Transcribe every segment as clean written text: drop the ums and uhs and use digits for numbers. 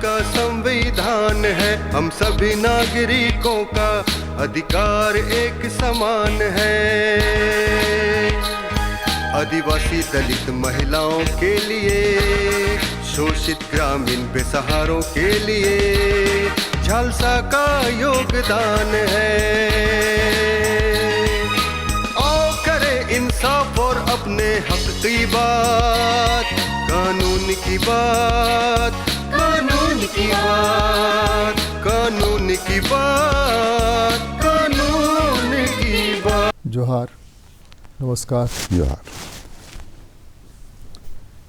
का संविधान है, हम सभी नागरिकों का अधिकार एक समान है। आदिवासी दलित महिलाओं के लिए, शोषित ग्रामीण बेसहारों के लिए झालसा का योगदान है। आओ करें इंसाफ और अपने हक की बात, कानून की बात, कानून की बात, कानून की बात, कानून की बात। जोहार, नमस्कार। जोहार।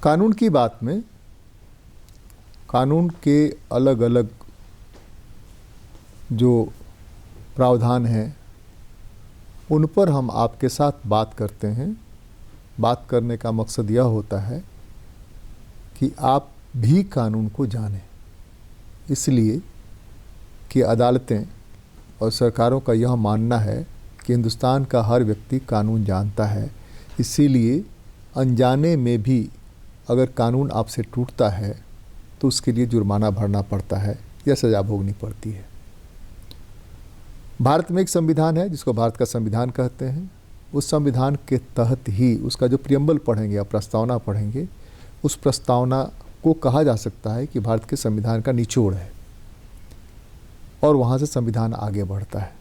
कानून की बात में कानून के अलग अलग जो प्रावधान हैं उन पर हम आपके साथ बात करते हैं। बात करने का मकसद यह होता है कि आप भी कानून को जानें, इसलिए कि अदालतें और सरकारों का यह मानना है कि हिंदुस्तान का हर व्यक्ति कानून जानता है। इसीलिए अनजाने में भी अगर कानून आपसे टूटता है तो उसके लिए जुर्माना भरना पड़ता है या सज़ा भोगनी पड़ती है। भारत में एक संविधान है जिसको भारत का संविधान कहते हैं। उस संविधान के तहत ही उसका जो प्रियम्बल पढ़ेंगे या प्रस्तावना पढ़ेंगे, उस प्रस्तावना को कहा जा सकता है कि भारत के संविधान का निचोड़ है और वहाँ से संविधान आगे बढ़ता है।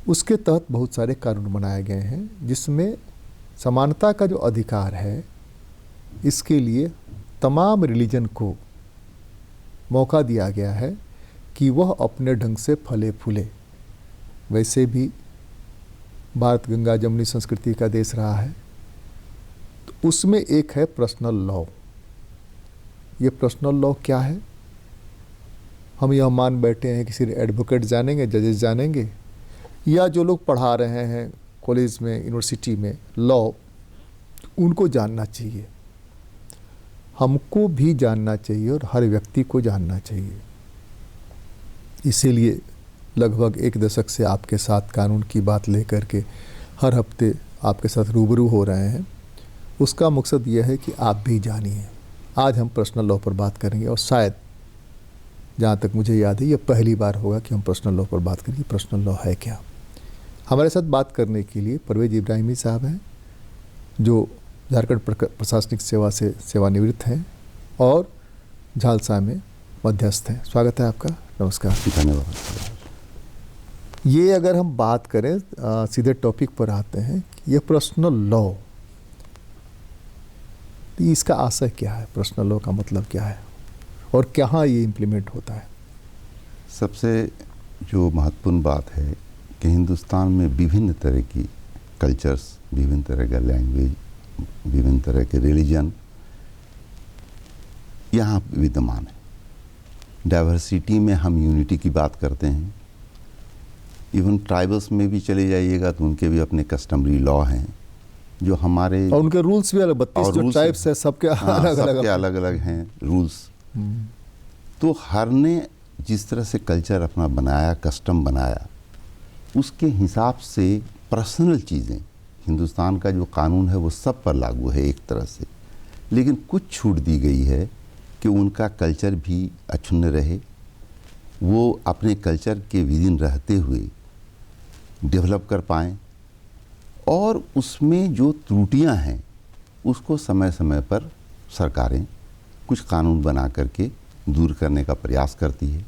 उसके तहत बहुत सारे कानून बनाए गए हैं जिसमें समानता का जो अधिकार है, इसके लिए तमाम रिलीजन को मौका दिया गया है कि वह अपने ढंग से फले फूले। वैसे भी भारत गंगा जमुनी संस्कृति का देश रहा है, तो उसमें एक है पर्सनल लॉ। ये पर्सनल लॉ क्या है? हम यह मान बैठे हैं कि सिर्फ एडवोकेट जानेंगे, जजेस जानेंगे, या जो लोग पढ़ा रहे हैं कॉलेज में, यूनिवर्सिटी में लॉ, उनको जानना चाहिए। हमको भी जानना चाहिए और हर व्यक्ति को जानना चाहिए। इसीलिए लगभग एक दशक से आपके साथ कानून की बात लेकर के हर हफ्ते आपके साथ रूबरू हो रहे हैं। उसका मकसद यह है कि आप भी जानिए। आज हम पर्सनल लॉ पर बात करेंगे और शायद जहाँ तक मुझे याद है ये पहली बार होगा कि हम पर्सनल लॉ पर बात करेंगे। पर्सनल लॉ है क्या? हमारे साथ बात करने के लिए परवेज इब्राहिमी साहब हैं जो झारखंड प्रशासनिक सेवा से सेवानिवृत्त हैं और झालसा में मध्यस्थ हैं। स्वागत है आपका। नमस्कार। धन्यवाद। ये अगर हम बात करें सीधे टॉपिक पर आते हैं, ये पर्सनल लॉ, तो इसका आशय क्या है? पर्सनल लॉ का मतलब क्या है और कहाँ ये इम्प्लीमेंट होता है? सबसे जो महत्वपूर्ण बात है कि हिंदुस्तान में विभिन्न तरह की कल्चर्स, विभिन्न तरह का लैंग्वेज, विभिन्न तरह के रिलीजन यहाँ विद्यमान है। डाइवर्सिटी में हम यूनिटी की बात करते हैं। इवन ट्राइबल्स में भी चले जाइएगा तो उनके भी अपने कस्टमरी लॉ हैं जो हमारे, और उनके रूल्स भी अलग, 32 जो ट्राइब्स है सबके अलग अलग हैं रूल्स। तो हर ने जिस तरह से कल्चर अपना बनाया, कस्टम बनाया, उसके हिसाब से पर्सनल चीज़ें, हिंदुस्तान का जो कानून है वो सब पर लागू है एक तरह से, लेकिन कुछ छूट दी गई है कि उनका कल्चर भी अक्षुण्ण रहे, वो अपने कल्चर के विदिन रहते हुए डेवलप कर पाएँ और उसमें जो त्रुटियां हैं उसको समय समय पर सरकारें कुछ कानून बना करके दूर करने का प्रयास करती है।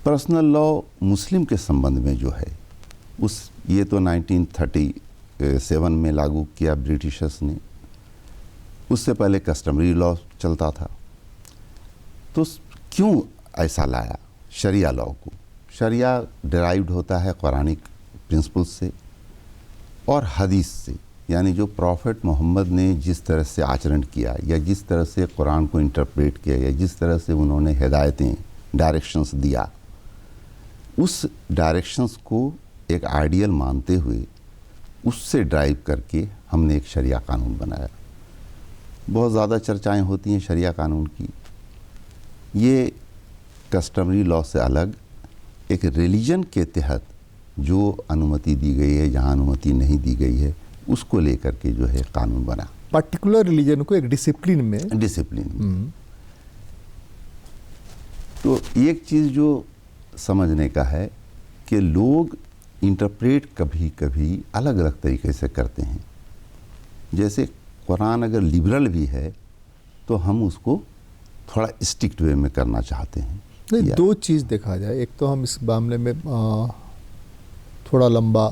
पर्सनल लॉ मुस्लिम के संबंध में जो है ये तो 1937 में लागू किया ब्रिटिशर्स ने। उससे पहले कस्टमरी लॉ चलता था। तो क्यों ऐसा लाया शरिया लॉ को? शरिया डिराइव्ड होता है कुरानिक प्रिंसिपल्स से और हदीस से, यानी जो प्रॉफिट मोहम्मद ने जिस तरह से आचरण किया या जिस तरह से कुरान को इंटरप्रेट किया या जिस तरह से उन्होंने हिदायतें, डायरेक्शंस दिया, उस डायरेक्शंस को एक आइडियल मानते हुए उससे ड्राइव करके हमने एक शरिया कानून बनाया। बहुत ज़्यादा चर्चाएं होती हैं शरिया कानून की। ये कस्टमरी लॉ से अलग एक रिलीजन के तहत जो अनुमति दी गई है, जहाँ अनुमति नहीं दी गई है, उसको लेकर के जो है कानून बना। पर्टिकुलर रिलीजन को एक डिसिप्लिन में तो एक चीज़ जो समझने का है कि लोग इंटरप्रेट कभी कभी अलग अलग तरीके से करते हैं। जैसे कुरान अगर लिबरल भी है तो हम उसको थोड़ा स्ट्रिक्ट वे में करना चाहते हैं। नहीं, दो चीज़ देखा जाए। एक तो हम इस मामले में थोड़ा लंबा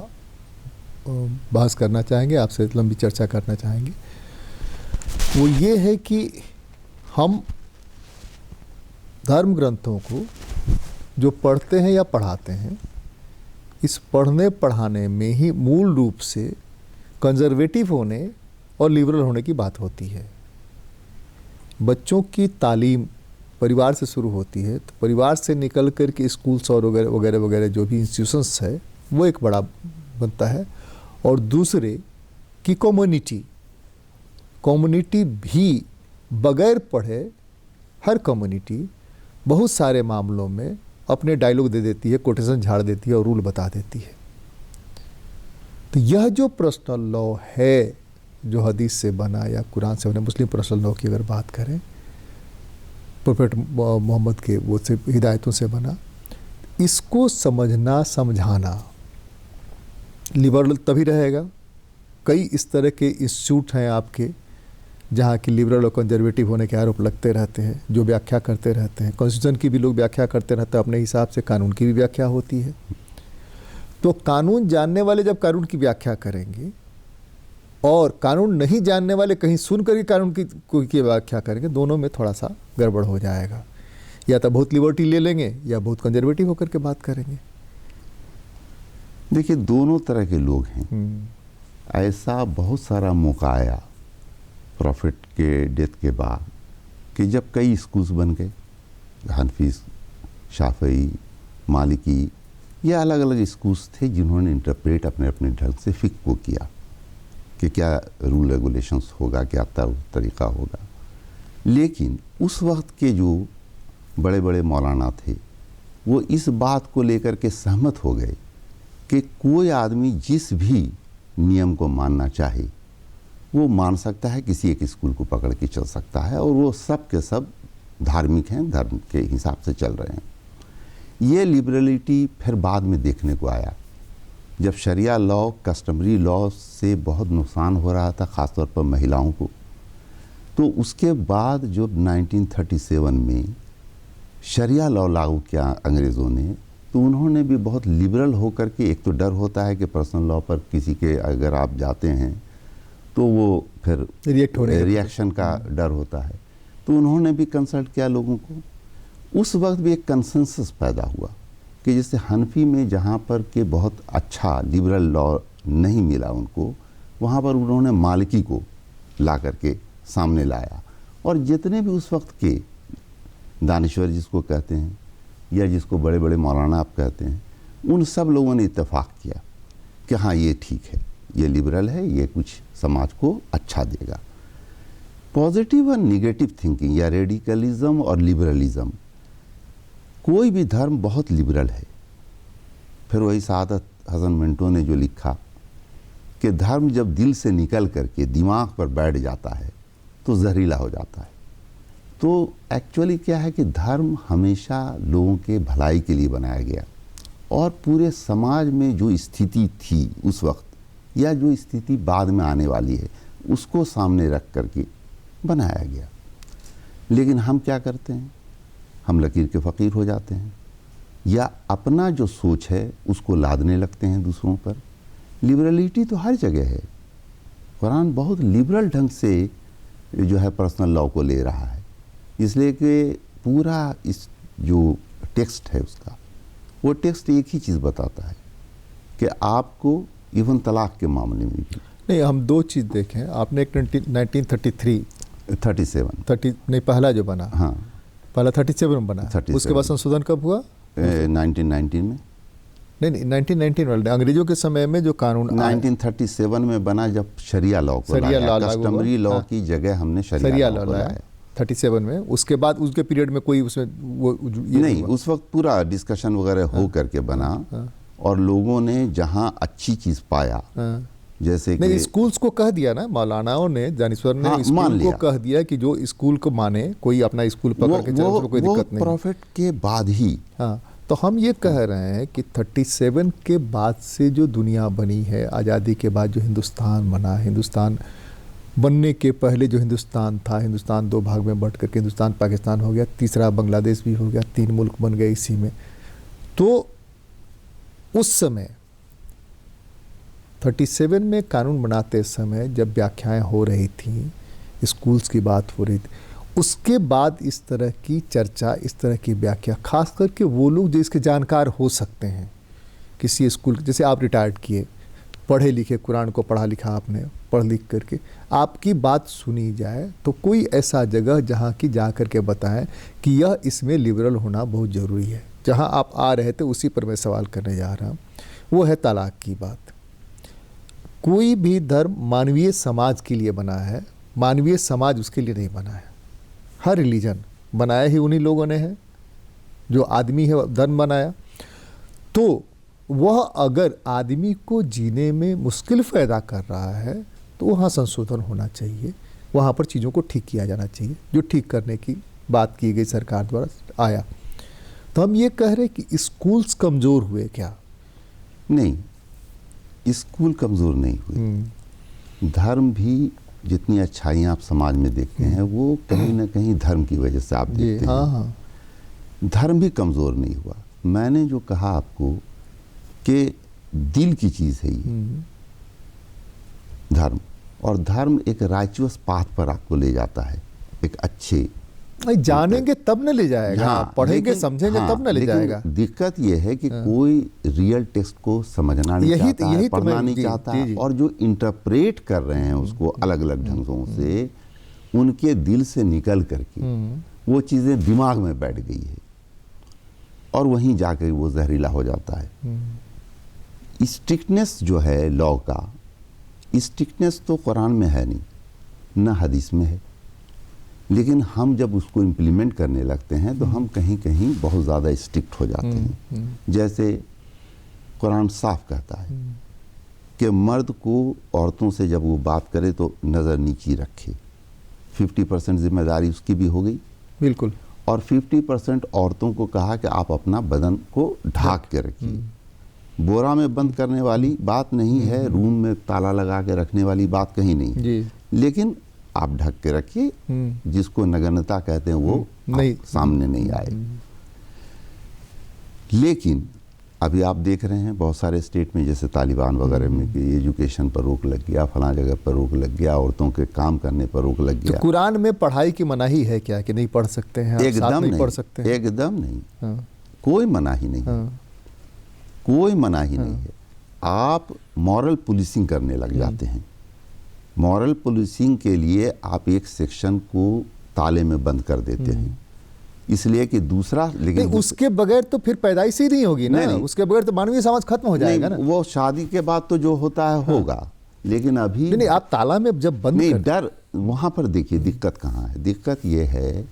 बहस करना चाहेंगे, आपसे लंबी चर्चा करना चाहेंगे। वो ये है कि हम धर्म ग्रंथों को जो पढ़ते हैं या पढ़ाते हैं, इस पढ़ने पढ़ाने में ही मूल रूप से कंजर्वेटिव होने और लिबरल होने की बात होती है। बच्चों की तालीम परिवार से शुरू होती है, तो परिवार से निकल कर के स्कूल्स और वगैरह वगैरह वगैरह जो भी इंस्टीट्यूशंस है वो एक बड़ा बनता है। और दूसरे कि कम्युनिटी भी बगैर पढ़े, हर कम्युनिटी बहुत सारे मामलों में अपने डायलॉग दे देती है, कोटेशन झाड़ देती है और रूल बता देती है। तो यह जो पर्सनल लॉ है जो हदीस से बना या कुरान से बना, मुस्लिम पर्सनल लॉ की अगर बात करें, प्रोफेट मोहम्मद के वो से हिदायतों से बना, इसको समझना समझाना लिबरल तभी रहेगा। कई इस तरह के इंस्टीट्यूट हैं आपके जहाँ की लिबरल और कंजर्वेटिव होने के आरोप लगते रहते हैं, जो व्याख्या करते रहते हैं। कॉन्स्टिट्यूशन की भी लोग व्याख्या करते रहते हैं अपने हिसाब से, कानून की भी व्याख्या होती है। तो कानून जानने वाले जब कानून की व्याख्या करेंगे और कानून नहीं जानने वाले कहीं सुन करके कानून की व्याख्या करेंगे, दोनों में थोड़ा सा गड़बड़ हो जाएगा। या तो बहुत लिबर्टी ले लेंगे या बहुत कंजर्वेटिव होकर के बात करेंगे। देखिए, दोनों तरह के लोग हैं। ऐसा बहुत सारा मौका आया प्रॉफिट के डेथ के बाद कि जब कई स्कूल्स बन गए, हनफी, शाफई, मालिकी, ये अलग अलग स्कूल्स थे जिन्होंने इंटरप्रेट अपने अपने ढंग से फिक्र को किया कि क्या रूल रेगुलेशंस होगा, क्या तरीका होगा। लेकिन उस वक्त के जो बड़े बड़े मौलाना थे वो इस बात को लेकर के सहमत हो गए कि कोई आदमी जिस भी नियम को मानना चाहे वो मान सकता है, किसी एक स्कूल को पकड़ के चल सकता है, और वो सब के सब धार्मिक हैं, धर्म के हिसाब से चल रहे हैं। ये लिबरलिटी फिर बाद में देखने को आया जब शरिया लॉ कस्टमरी लॉ से बहुत नुकसान हो रहा था, ख़ासतौर पर महिलाओं को। तो उसके बाद जब 1937 में शरिया लॉ लागू किया अंग्रेज़ों ने, तो उन्होंने भी बहुत लिबरल होकर के, एक तो डर होता है कि पर्सनल लॉ पर किसी के अगर आप जाते हैं तो वो फिर रिएक्शन का डर होता है, तो उन्होंने भी कंसल्ट किया लोगों को। उस वक्त भी एक कंसेंसस पैदा हुआ कि जैसे हनफी में जहाँ पर के बहुत अच्छा लिबरल लॉ नहीं मिला उनको, वहाँ पर उन्होंने मालिकी को ला करके सामने लाया। और जितने भी उस वक्त के दानिश्वर जिसको कहते हैं या जिसको बड़े बड़े मौलाना आप कहते हैं, उन सब लोगों ने इत्तेफाक किया कि हाँ ये ठीक है, ये लिबरल है, ये कुछ समाज को अच्छा देगा। पॉजिटिव और निगेटिव थिंकिंग या रेडिकलिज्म और लिबरलिज्म, कोई भी धर्म बहुत लिबरल है। फिर वही सादत हसन मिंटो ने जो लिखा कि धर्म जब दिल से निकल करके दिमाग पर बैठ जाता है तो जहरीला हो जाता है। तो एक्चुअली क्या है कि धर्म हमेशा लोगों के भलाई के लिए बनाया गया, और पूरे समाज में जो स्थिति थी उस वक्त या जो स्थिति बाद में आने वाली है उसको सामने रख करके बनाया गया। लेकिन हम क्या करते हैं, हम लकीर के फ़कीर हो जाते हैं या अपना जो सोच है उसको लादने लगते हैं दूसरों पर। लिबरलिटी तो हर जगह है। कुरान बहुत लिबरल ढंग से जो है पर्सनल लॉ को ले रहा है, इसलिए कि पूरा इस जो टेक्स्ट है उसका, वो टेक्स्ट एक ही चीज़ बताता है कि आपको इवन तलाक के मामले में भी नहीं, हम दो चीज़ देखें। आपने एक 1933 37 नहीं, पहला जो बना, हाँ पहला 37 में बना, 37 उसके बाद संशोधन कब हुआ? 1919 में। नहीं 1919 वाले अंग्रेजों के समय में जो कानून 1937 में बना, जब शरिया लॉ को लाया, कस्टमरी लॉ की जगह हमने शरिया लॉ लाया 37 में। उसके बाद उसके पीरियड में कोई उसमें वो नहीं, उस वक्त पूरा डिस्कशन वगैरह हो करके बना, और लोगों ने जहाँ अच्छी चीज़ पाया जैसे नहीं, कि स्कूल्स को कह दिया ना मौलानाओं ने, जानिश्वर ने हाँ, मान स्कूल को लिया। कह दिया कि जो स्कूल को माने, कोई अपना स्कूल पकड़ के चले, उसमें कोई दिक्कत नहीं। प्रॉफिट के बाद ही हाँ, तो हम ये कह रहे हैं कि 37 के बाद से जो दुनिया बनी है, आज़ादी के बाद जो हिंदुस्तान बना, हिंदुस्तान बनने के पहले जो हिंदुस्तान था, हिंदुस्तान 2 भाग में बंट करके हिंदुस्तान पाकिस्तान हो गया, तीसरा बांग्लादेश भी हो गया, 3 मुल्क बन गए इसी में। तो उस समय 37 में कानून बनाते समय जब व्याख्याएं हो रही थी, स्कूल्स की बात हो रही थी, उसके बाद इस तरह की चर्चा, इस तरह की व्याख्या, खास करके वो लोग जो इसके जानकार हो सकते हैं, किसी स्कूल, जैसे आप रिटायर्ड किए, पढ़े लिखे, कुरान को पढ़ा लिखा आपने, पढ़ लिख करके आपकी बात सुनी जाए, तो कोई ऐसा जगह जहाँ की जा कर के बताएं कि यह इसमें लिबरल होना बहुत ज़रूरी है। जहाँ आप आ रहे थे उसी पर मैं सवाल करने जा रहा हूँ, वो है तलाक की बात। कोई भी धर्म मानवीय समाज के लिए बना है, मानवीय समाज उसके लिए नहीं बना है। हर रिलीजन बनाया ही उन्हीं लोगों ने है, जो आदमी है धर्म बनाया। तो वह अगर आदमी को जीने में मुश्किल पैदा कर रहा है तो वहाँ संशोधन होना चाहिए, वहाँ पर चीज़ों को ठीक किया जाना चाहिए, जो ठीक करने की बात की गई सरकार द्वारा आया। तो हम ये कह रहे कि स्कूल्स कमज़ोर हुए क्या? नहीं, स्कूल कमज़ोर नहीं हुए। धर्म भी, जितनी अच्छाइयाँ आप समाज में देखते हैं वो कहीं ना कहीं धर्म की वजह से आप देखते हैं। हाँ। धर्म भी कमज़ोर नहीं हुआ। मैंने जो कहा आपको कि दिल की चीज़ है ये धर्म, और धर्म एक राइचुअस पाथ पर आपको ले जाता है, एक अच्छे जानेंगे तब न ले जाएगा। हाँ, पढ़ेंगे समझेंगे तब न ले जाएगा। दिक्कत यह है कि कोई रियल टेक्स्ट को समझना नहीं चाहता है, पढ़ना नहीं चाहता, और जो इंटरप्रेट कर रहे हैं उसको अलग अलग ढंगों से, उनके दिल से निकल करके वो चीज़ें दिमाग में बैठ गई है और वहीं जाकर वो जहरीला हो जाता है। स्ट्रिक्टनेस जो है लॉ का, स्ट्रिक्टनेस तो कुरान में है नहीं, न हदीस में है, लेकिन हम जब उसको इम्प्लीमेंट करने लगते हैं तो हम कहीं कहीं बहुत ज़्यादा स्ट्रिक्ट हो जाते हैं। जैसे कुरान साफ कहता है कि मर्द को औरतों से जब वो बात करे तो नज़र नीची रखे, 50% जिम्मेदारी उसकी भी हो गई, बिल्कुल, और 50% औरतों को कहा कि आप अपना बदन को ढाक के रखिए। बोरा में बंद करने वाली बात नहीं है, रूम में ताला लगा के रखने वाली बात कहीं नहीं जी। लेकिन आप ढक के रखिए, जिसको नग्नता कहते हैं वो नहीं, सामने नहीं आए। लेकिन अभी आप देख रहे हैं बहुत सारे स्टेट में, जैसे तालिबान वगैरह में, कि एजुकेशन पर रोक लग गया, फला जगह पर रोक लग गया, औरतों के काम करने पर रोक लग गया। तो कुरान में पढ़ाई की मनाही है क्या कि नहीं पढ़ सकते हैं? एकदम नहीं पढ़ सकते हैं? एकदम नहीं। हाँ। कोई मनाही नहीं है, कोई मनाही नहीं है। आप मॉरल पुलिसिंग करने लग जाते हैं। मॉरल पुलिसिंग के लिए आप एक सेक्शन को ताले में बंद कर देते हैं, इसलिए कि दूसरा, लेकिन उसके बगैर तो फिर पैदाइश ही नहीं होगी ना। नहीं, उसके बगैर तो मानवीय समाज खत्म हो जाएगा ना। वो शादी के बाद तो जो होता है होगा, लेकिन अभी नहीं, आप ताला में जब बंद नहीं, डर वहां पर देखिए दिक्कत कहाँ है। दिक्कत ये है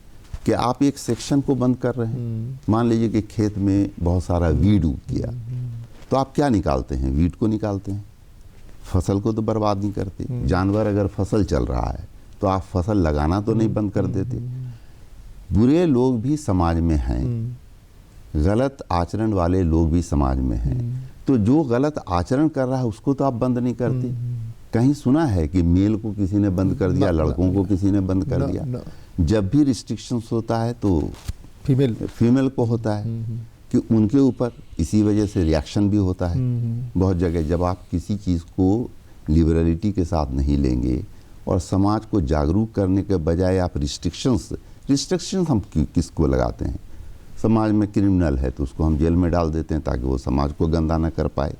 कि आप एक सेक्शन को बंद कर रहे हैं। मान लीजिए कि खेत में बहुत सारा वीड उग गया, तो आप क्या निकालते हैं? वीड को निकालते हैं, फसल को तो बर्बाद नहीं करते। जानवर अगर फसल चल रहा है तो आप फसल लगाना तो नहीं बंद कर देते। बुरे लोग भी समाज में हैं, गलत आचरण वाले लोग भी समाज में हैं, तो जो गलत आचरण कर रहा है उसको तो आप बंद नहीं करते। कहीं सुना है कि मेल को किसी ने बंद कर दिया, लड़कों को किसी ने बंद कर दिया? जब भी रिस्ट्रिक्शंस होता है तो फीमेल को होता है कि उनके ऊपर, इसी वजह से रिएक्शन भी होता है बहुत जगह। जब आप किसी चीज़ को लिबरलिटी के साथ नहीं लेंगे और समाज को जागरूक करने के बजाय आप रिस्ट्रिक्शंस हम किसको लगाते हैं? समाज में क्रिमिनल है तो उसको हम जेल में डाल देते हैं ताकि वो समाज को गंदा ना कर पाए।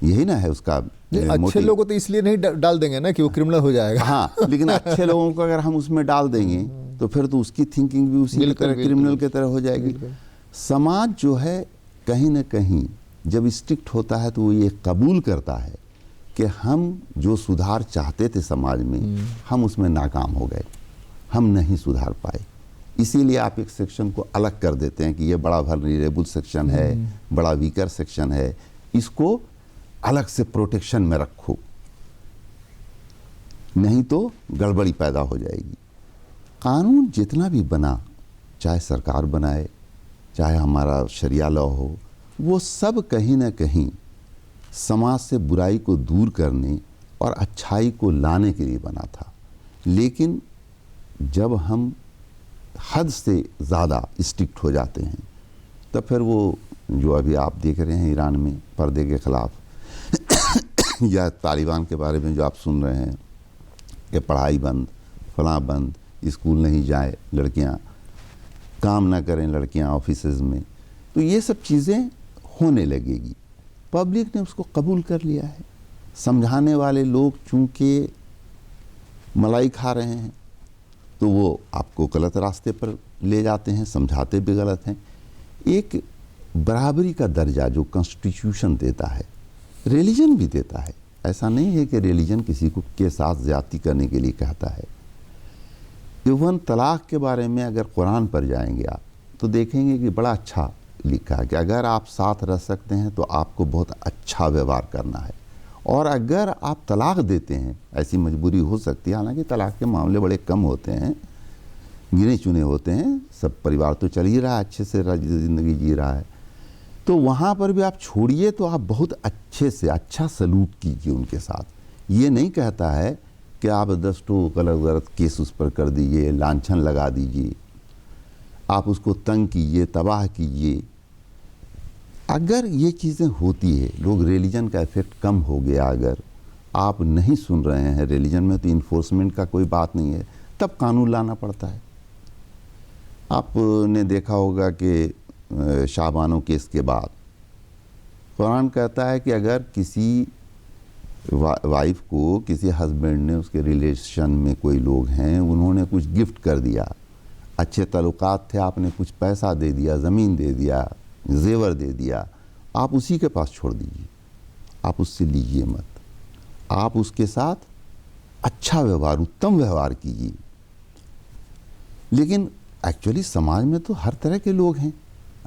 यही ना है उसका अच्छे लोगों को तो इसलिए नहीं डाल देंगे ना कि वो क्रिमिनल हो जाएगा। हाँ, लेकिन अच्छे लोगों को अगर हम उसमें डाल देंगे तो फिर तो उसकी थिंकिंग भी उसी की तरह क्रिमिनल की तरह हो जाएगी। समाज जो है कहीं ना कहीं जब स्ट्रिक्ट होता है तो वो ये कबूल करता है कि हम जो सुधार चाहते थे समाज में, हम उसमें नाकाम हो गए, हम नहीं सुधार पाए। इसीलिए आप एक सेक्शन को अलग कर देते हैं कि ये बड़ा वल्नरेबल सेक्शन है, बड़ा वीकर सेक्शन है, इसको अलग से प्रोटेक्शन में रखो। नहीं तो गड़बड़ी पैदा हो जाएगी। कानून जितना भी बना, चाहे सरकार बनाए, चाहे हमारा शरिया लॉ हो, वो सब कहीं ना कहीं समाज से बुराई को दूर करने और अच्छाई को लाने के लिए बना था। लेकिन जब हम हद से ज़्यादा स्ट्रिक्ट हो जाते हैं, तब फिर वो जो अभी आप देख रहे हैं ईरान में पर्दे के ख़िलाफ़ या तालिबान के बारे में जो आप सुन रहे हैं कि पढ़ाई बंद, फलां बंद, स्कूल नहीं जाए लड़कियां, काम ना करें लड़कियां ऑफिसेज में, तो ये सब चीज़ें होने लगेगी। पब्लिक ने उसको कबूल कर लिया है। समझाने वाले लोग चूँकि मलाई खा रहे हैं तो वो आपको गलत रास्ते पर ले जाते हैं, समझाते भी गलत हैं। एक बराबरी का दर्जा जो कॉन्स्टिट्यूशन देता है, रिलीजन भी देता है। ऐसा नहीं है कि रिलीजन किसी को के साथ ज़्यादती करने के लिए कहता है। इवन तलाक़ के बारे में अगर कुरान पर जाएंगे आप तो देखेंगे कि बड़ा अच्छा लिखा है कि अगर आप साथ रह सकते हैं तो आपको बहुत अच्छा व्यवहार करना है, और अगर आप तलाक़ देते हैं, ऐसी मजबूरी हो सकती है, हालांकि तलाक़ के मामले बड़े कम होते हैं, गिने चुने होते हैं, सब परिवार तो चल ही रहा है, अच्छे से ज़िंदगी जी रहा है, तो वहाँ पर भी आप छोड़िए तो आप बहुत अच्छे से अच्छा सलूक कीजिए उनके साथ। ये नहीं कहता है कि आप 10 तो गलत केस उस पर कर दीजिए, लांछन लगा दीजिए, आप उसको तंग कीजिए, तबाह कीजिए। अगर ये चीज़ें होती है, लोग रिलीजन का इफ़ेक्ट कम हो गया, अगर आप नहीं सुन रहे हैं रिलीजन में, तो इन्फोर्समेंट का कोई बात नहीं है, तब कानून लाना पड़ता है। आपने देखा होगा कि शाहबानो केस के बाद कुरान कहता है कि अगर किसी वाइफ को किसी हस्बैंड ने, उसके रिलेशन में कोई लोग हैं, उन्होंने कुछ गिफ्ट कर दिया, अच्छे ताल्लुकात थे, आपने कुछ पैसा दे दिया, ज़मीन दे दिया, जेवर दे दिया, आप उसी के पास छोड़ दीजिए, आप उससे लीजिए मत, आप उसके साथ अच्छा व्यवहार, उत्तम व्यवहार कीजिए। लेकिन एक्चुअली समाज में तो हर तरह के लोग हैं,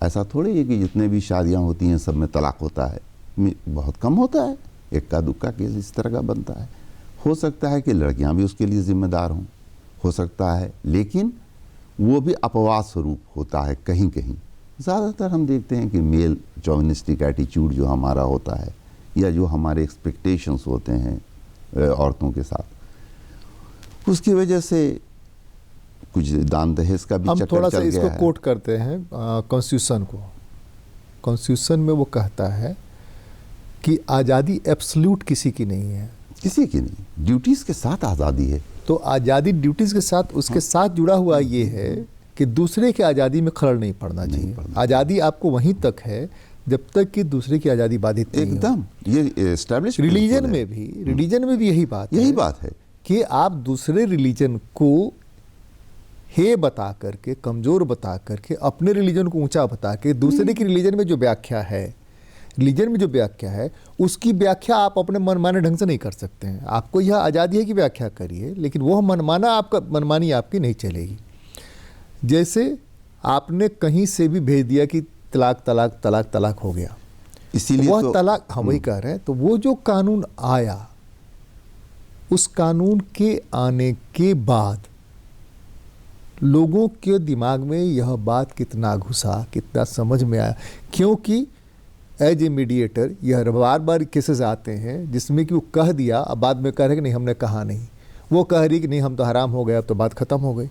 ऐसा थोड़ी है कि जितने भी शादियां होती हैं सब में तलाक होता है, बहुत कम होता है, इक्का दुक्का केस इस तरह का बनता है। हो सकता है कि लड़कियां भी उसके लिए जिम्मेदार हों, हो सकता है, लेकिन वो भी अपवाद स्वरूप होता है कहीं कहीं। ज़्यादातर हम देखते हैं कि मेल चॉविनिस्टिक एटीट्यूड जो हमारा होता है, या जो हमारे एक्सपेक्टेशंस होते हैं औरतों के साथ, उसकी वजह से कुछ दान दहेज का भी हम चक्कर थोड़ा चल सा गया इसको है। कोट करते हैं कॉन्स्टिट्यूशन को। कॉन्स्टिट्यूशन में वो कहता है कि आज़ादी एब्सोल्यूट किसी की नहीं है, किसी की नहीं, ड्यूटीज़ के साथ आज़ादी है। तो आज़ादी ड्यूटीज़ के साथ, उसके साथ जुड़ा हुआ ये है कि दूसरे की आज़ादी में खलल नहीं पड़ना चाहिए। आज़ादी आपको वहीं तक है जब तक कि दूसरे की आज़ादी बाधित नहीं हो। एकदम, ये एस्टैब्लिश रिलीजन में भी यही बात है कि आप दूसरे रिलीजन को हे बता करके, कमज़ोर बता करके, अपने रिलीजन को ऊंचा बता के, दूसरे की रिलीजन में जो व्याख्या है, रिलीजन में जो व्याख्या है, उसकी व्याख्या आप अपने मनमाने ढंग से नहीं कर सकते हैं। आपको यह आज़ादी है कि व्याख्या करिए, लेकिन वो मनमानी आपकी नहीं चलेगी। जैसे आपने कहीं से भी भेज दिया कि तलाक तलाक तलाक तलाक हो गया, इसीलिए वह तो तलाक, हम वही कह रहे हैं। तो वो जो कानून आया, उस कानून के आने के बाद लोगों के दिमाग में यह बात कितना घुसा, कितना समझ में आया, क्योंकि एज ए मीडिएटर यह बार बार केसेस आते हैं जिसमें कि वो कह दिया, अब बाद में कह रहे कि नहीं हमने कहा नहीं, वो कह रही कि नहीं हम तो हराम हो गए, अब तो बात खत्म हो गई।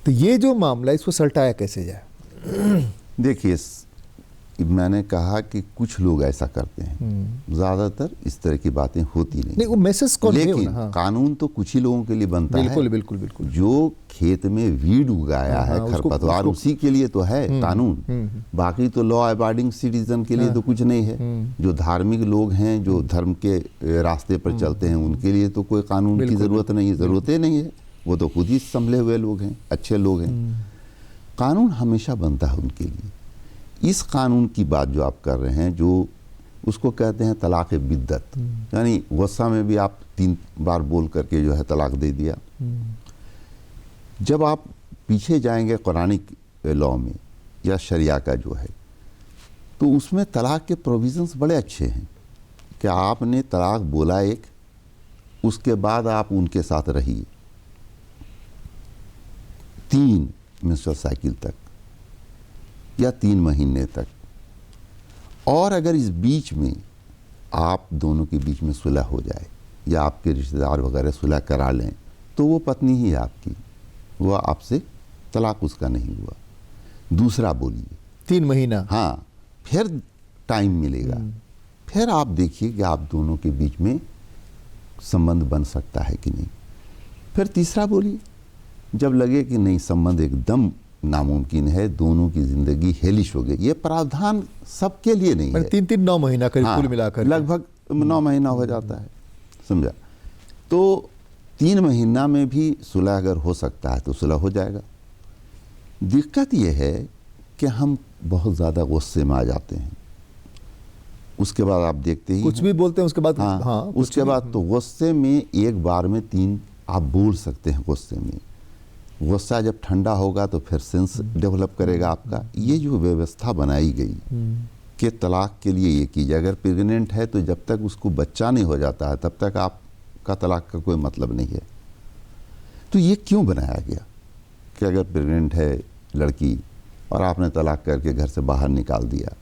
तो ये जो मामला, इसको सलटाया कैसे जाए? देखिए, मैंने कहा कि कुछ लोग ऐसा करते हैं, ज़्यादातर इस तरह की बातें होती नहीं। वो मैसेज कौन, लेकिन हाँ। कानून तो कुछ ही लोगों के लिए बनता बिल्कुल, है। बिल्कुल बिल्कुल। जो खेत में वीड उगाया है, खरपतवार, उसी के लिए तो है कानून। बाकी तो लॉ अबाइडिंग सिटीजन के लिए तो कुछ नहीं है। जो धार्मिक लोग हैं, जो धर्म के रास्ते पर चलते हैं, उनके लिए तो कोई कानून की ज़रूरत नहीं है, ज़रूरत ही नहीं है। वो तो खुद ही संभले हुए लोग हैं, अच्छे लोग हैं। कानून हमेशा बनता है उनके लिए। इस कानून की बात जो आप कर रहे हैं, जो उसको कहते हैं तलाक बिद्दत, यानी गुस्सा में भी आप 3 बार बोल करके जो है तलाक दे दिया। जब आप पीछे जाएंगे कुरानिक लॉ में या शरिया का जो है, तो उसमें तलाक के प्रोविजंस बड़े अच्छे हैं कि आपने तलाक बोला एक, उसके बाद आप उनके साथ रहिए 3 मेंस्ट्रुअल साइकिल तक या 3 महीने तक। और अगर इस बीच में आप दोनों के बीच में सुलह हो जाए या आपके रिश्तेदार वगैरह सुलह करा लें तो वो पत्नी ही है आपकी, वो आपसे तलाक उसका नहीं हुआ। दूसरा बोलिए 3 महीना। हाँ, फिर टाइम मिलेगा, फिर आप देखिए कि आप दोनों के बीच में संबंध बन सकता है कि नहीं। फिर तीसरा बोलिए, जब लगे कि नहीं संबंध एकदम नामुमकिन है, दोनों की जिंदगी हेलिश हो गई। ये प्रावधान सबके लिए नहीं है। 3-3 9 महीना करीब हाँ, कुल मिलाकर लगभग 9 महीना हो जाता है, समझा। तो 3 महीना में भी सुलह अगर हो सकता है तो सुलह हो जाएगा। दिक्कत यह है कि हम बहुत ज़्यादा गुस्से में आ जाते हैं। उसके बाद आप देखते ही कुछ भी बोलते हैं उसके बाद। हाँ, उसके बाद तो गुस्से में एक बार में 3 आप बोल सकते हैं। गुस्से में गुस्सा जब ठंडा होगा तो फिर सेंस डेवलप करेगा आपका। ये जो व्यवस्था बनाई गई कि तलाक के लिए ये कीजिए, अगर प्रेग्नेंट है तो जब तक उसको बच्चा नहीं हो जाता है तब तक आपका तलाक का कोई मतलब नहीं है। तो ये क्यों बनाया गया कि अगर प्रेग्नेंट है लड़की और आपने तलाक करके घर से बाहर निकाल दिया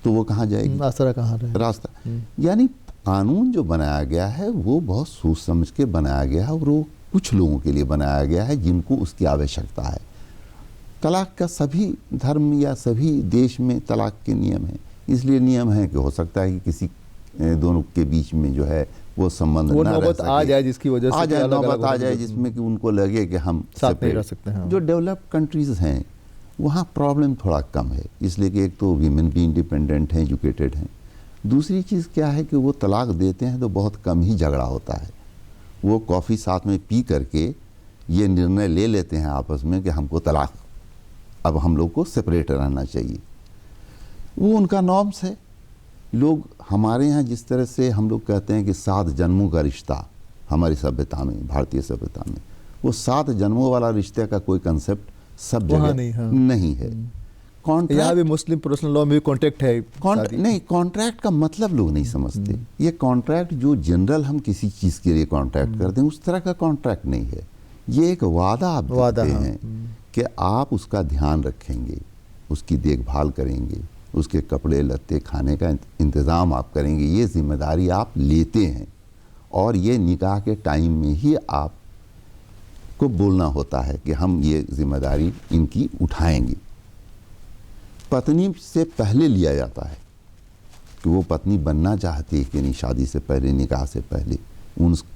तो वो कहाँ जाएगी? आसरा कहाँ रहेगा? रास्ता। यानी कानून जो बनाया गया है वो बहुत सोच समझ के बनाया गया है और वो कुछ लोगों के लिए बनाया गया है जिनको उसकी आवश्यकता है। तलाक का सभी धर्म या सभी देश में तलाक के नियम हैं, इसलिए नियम है कि हो सकता है कि किसी दोनों के बीच में जो है वो संबंध वो ना रह नौबत आ सके, जाए जिसकी वजह से आ जाए, अलग-अलग नौबत आ हो जाए जाए। जिसमें कि उनको लगे कि हम साथ नहीं separate। रह सकते हैं। जो डेवलप्ड कंट्रीज हैं वहाँ प्रॉब्लम थोड़ा कम है, इसलिए कि एक तो वीमेन भी इंडिपेंडेंट हैं, एजुकेटेड हैं। दूसरी चीज़ क्या है कि वो तलाक देते हैं तो बहुत कम ही झगड़ा होता है। वो कॉफ़ी साथ में पी करके ये निर्णय ले लेते हैं आपस में कि हमको तलाक, अब हम लोग को सेपरेट रहना चाहिए। वो उनका नॉर्म्स है। लोग हमारे यहाँ जिस तरह से हम लोग कहते हैं कि 7 जन्मों का रिश्ता, हमारी सभ्यता में, भारतीय सभ्यता में वो 7 जन्मों वाला रिश्ते का कोई कंसेप्ट सब जगह नहीं, हाँ। नहीं है। यहाँ भी मुस्लिम पर्सनल लॉ में भी कॉन्ट्रैक्ट है। नहीं, कॉन्ट्रैक्ट का मतलब लोग नहीं समझते। ये कॉन्ट्रैक्ट जो जनरल हम किसी चीज़ के लिए कॉन्ट्रैक्ट करते हैं उस तरह का कॉन्ट्रैक्ट नहीं है। ये एक वादा आप देते हैं कि आप उसका ध्यान रखेंगे, उसकी देखभाल करेंगे, उसके कपड़े लत्ते खाने का इंतज़ाम आप करेंगे। ये जिम्मेदारी आप लेते हैं और ये निकाह के टाइम में ही आप को बोलना होता है कि हम ये जिम्मेदारी इनकी उठाएंगे। पत्नी से पहले लिया जाता है कि वो पत्नी बनना चाहती है कि नहीं, शादी से पहले, निकाह से पहले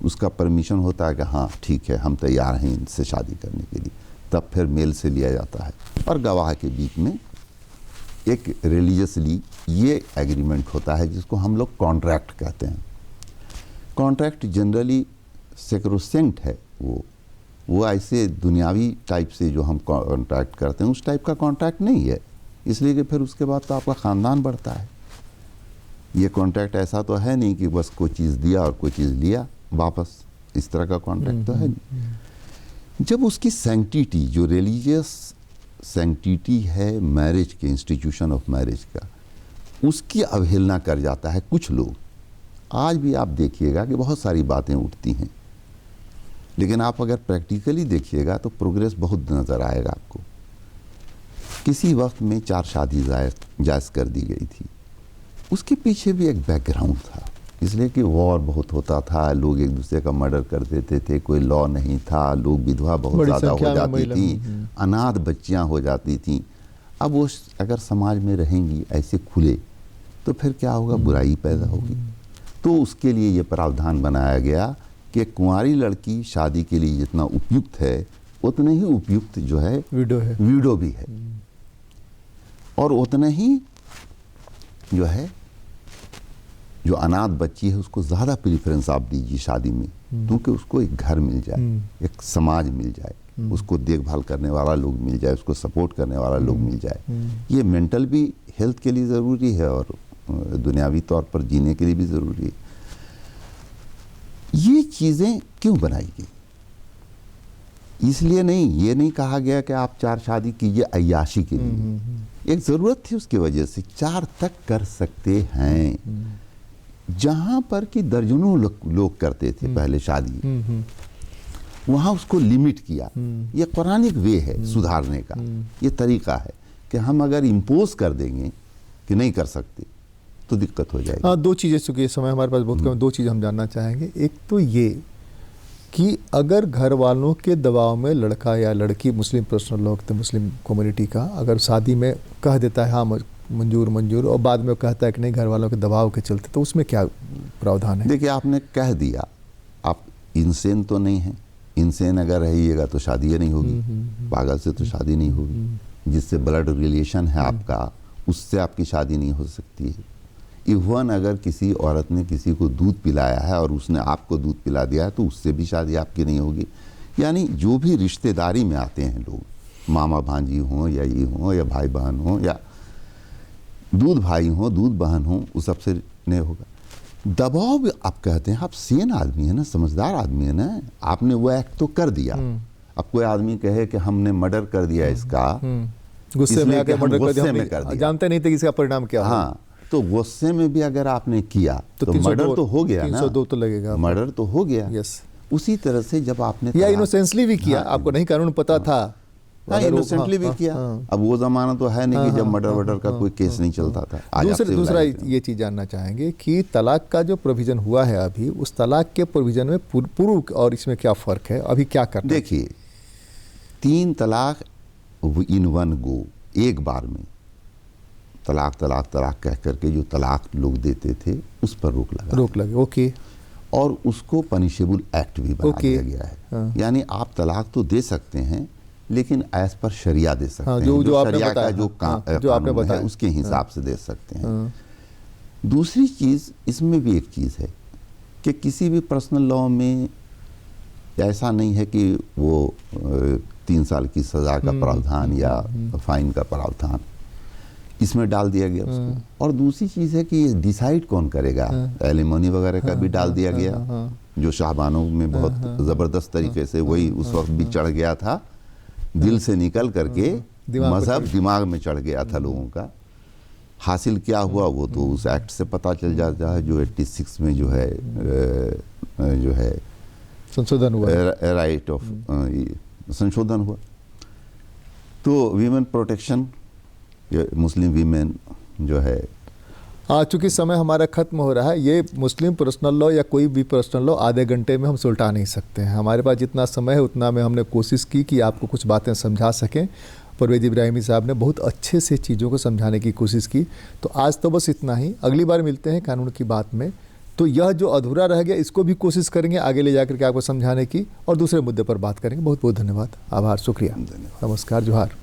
उसका परमिशन होता है कि हाँ ठीक है हम तैयार हैं इनसे शादी करने के लिए, तब फिर मेल से लिया जाता है। और गवाह के बीच में एक रिलीजियसली ये एग्रीमेंट होता है जिसको हम लोग कॉन्ट्रैक्ट कहते हैं। कॉन्ट्रैक्ट जनरली सेक्रोसेंट है। वो ऐसे दुनियावी टाइप से जो हम कॉन्ट्रैक्ट करते हैं उस टाइप का कॉन्ट्रैक्ट नहीं है, इसलिए कि फिर उसके बाद तो आपका ख़ानदान बढ़ता है। ये कॉन्ट्रैक्ट ऐसा तो है नहीं कि बस कोई चीज़ दिया और कोई चीज़ लिया वापस, इस तरह का कॉन्ट्रैक्ट तो है नहीं। जब उसकी सैंक्टिटी, जो रिलीजियस सैंक्टिटी है मैरिज के, इंस्टीट्यूशन ऑफ मैरिज का, उसकी अवहेलना कर जाता है कुछ लोग। आज भी आप देखिएगा कि बहुत सारी बातें उठती हैं, लेकिन आप अगर प्रैक्टिकली देखिएगा तो प्रोग्रेस बहुत नज़र आएगा आपको। किसी वक्त में 4 शादी जायज़ कर दी गई थी, उसके पीछे भी एक बैकग्राउंड था, इसलिए कि वॉर बहुत होता था, लोग एक दूसरे का मर्डर कर देते थे, कोई लॉ नहीं था, लोग विधवा बहुत ज़्यादा हो जाती थी, अनाथ बच्चियां हो जाती थी। अब वो अगर समाज में रहेंगी ऐसे खुले तो फिर क्या होगा, बुराई पैदा होगी। तो उसके लिए ये प्रावधान बनाया गया कि कुंवारी लड़की शादी के लिए जितना उपयुक्त है उतने ही उपयुक्त जो है विडो भी है, और उतने ही जो है जो अनाथ बच्ची है उसको ज़्यादा प्रेफरेंस आप दीजिए शादी में, क्योंकि उसको एक घर मिल जाए, एक समाज मिल जाए, उसको देखभाल करने वाला लोग मिल जाए, उसको सपोर्ट करने वाला लोग मिल जाए। ये मेंटल भी हेल्थ के लिए ज़रूरी है और दुनियावी तौर पर जीने के लिए भी ज़रूरी है। ये चीज़ें क्यों बनाई गई? इसलिए नहीं, ये नहीं कहा गया कि आप 4 शादी कीजिए अय्याशी के लिए। एक ज़रूरत थी उसकी वजह से 4 तक कर सकते हैं। जहाँ पर कि दर्जनों लोग करते थे पहले शादी, वहाँ उसको लिमिट किया। ये कुरानिक वे है सुधारने का, ये तरीका है कि हम अगर इम्पोज कर देंगे कि नहीं कर सकते तो दिक्कत हो जाएगी। हाँ, दो चीज़ें, चूँकि समय हमारे पास बहुत कम, दो चीज़ हम जानना चाहेंगे। एक तो ये कि अगर घर वालों के दबाव में लड़का या लड़की, मुस्लिम पर्सनल लॉ तो मुस्लिम कम्युनिटी का, अगर शादी में कह देता है हाँ मंजूर और बाद में कहता है कि नहीं घर वालों के दबाव के चलते, तो उसमें क्या प्रावधान है? देखिए, आपने कह दिया, आप इंसेन तो नहीं हैं। इंसेन अगर रहिएगा तो शादी नहीं होगी, पागल से तो शादी नहीं होगी। जिससे ब्लड रिलेशन है आपका, उससे आपकी शादी नहीं हो सकती है। इवन अगर किसी औरत ने किसी को दूध पिलाया है और उसने आपको दूध पिला दिया है तो उससे भी शादी आपकी नहीं होगी। यानी जो भी रिश्तेदारी में आते हैं लोग, मामा भांजी हों या ये हों या भाई बहन हों या दूध भाई हों दूध बहन हों, उस सबसे नहीं होगा। दबाव भी आप कहते हैं, आप सेन आदमी है ना, समझदार आदमी है ना, आपने वो एक्ट तो कर दिया। अब कोई आदमी कहे कि हमने मर्डर कर दिया इसका, गुस्से में आके मर्डर कर दिया, जानते नहीं थे कि इसका परिणाम क्या होगा। हाँ, तो गुस्से में भी अगर आपने किया तो मर्डर तो हो गया ना, 302 तो लगेगा, मर्डर तो हो गया। यस, उसी तरह से जब आपने या इनोसेंसली भी किया, आपको नहीं कानून पता था, इनोसेंटली भी किया। अब वो जमाना तो है नहीं कि जब मर्डर का कोई केस नहीं चलता था। दूसरा ये चीज जानना चाहेंगे कि तलाक का जो प्रोविजन हुआ है अभी, उस तलाक के प्रोविजन में पूर्व और इसमें क्या फर्क है, अभी क्या करना? देखिए, 3 तलाक इन वन गो, एक बार में तलाक तलाक तलाक कह करके जो तलाक लोग देते थे उस पर रोक लगे। ओके। और उसको पनिशेबल एक्ट भी बना दिया गया है। यानी आप तलाक तो दे सकते हैं लेकिन एज पर शरिया दे सकते हैं, जो शरिया का जो आपने बताया उसके हिसाब से दे सकते हैं। दूसरी चीज़, इसमें भी एक चीज़ है कि किसी भी पर्सनल लॉ में ऐसा नहीं है कि वो 3 साल की सज़ा का प्रावधान या फाइन का प्रावधान इसमें डाल दिया गया उसको। और दूसरी चीज़ है कि डिसाइड कौन करेगा, एलिमोनी वगैरह का भी डाल दिया गया, जो शाहबानों में बहुत ज़बरदस्त तरीके से वही उस वक्त भी चढ़ गया था, दिल से निकल करके मजहब दिमाग में चढ़ गया था लोगों का। हासिल क्या हुआ वो तो उस एक्ट से पता चल जाता है, जो 86 में जो है संशोधन हुआ, राइट ऑफ संशोधन हुआ। तो वीमेन प्रोटेक्शन, मुस्लिम वीमेन जो है, हाँ, चूँकि समय हमारा ख़त्म हो रहा है, ये मुस्लिम पर्सनल लॉ या कोई भी पर्सनल लॉ आधे घंटे में हम सुलझा नहीं सकते हैं। हमारे पास जितना समय है उतना में हमने कोशिश की कि आपको कुछ बातें समझा सकें। परवेज़ इब्राहिमी साहब ने बहुत अच्छे से चीज़ों को समझाने की कोशिश की। तो आज तो बस इतना ही, अगली बार मिलते हैं कानून की बात में। तो यह जो अधूरा रह गया इसको भी कोशिश करेंगे आगे ले जाकर के आपको समझाने की और दूसरे मुद्दे पर बात करेंगे। बहुत बहुत धन्यवाद, आभार, शुक्रिया, नमस्कार, जोहार।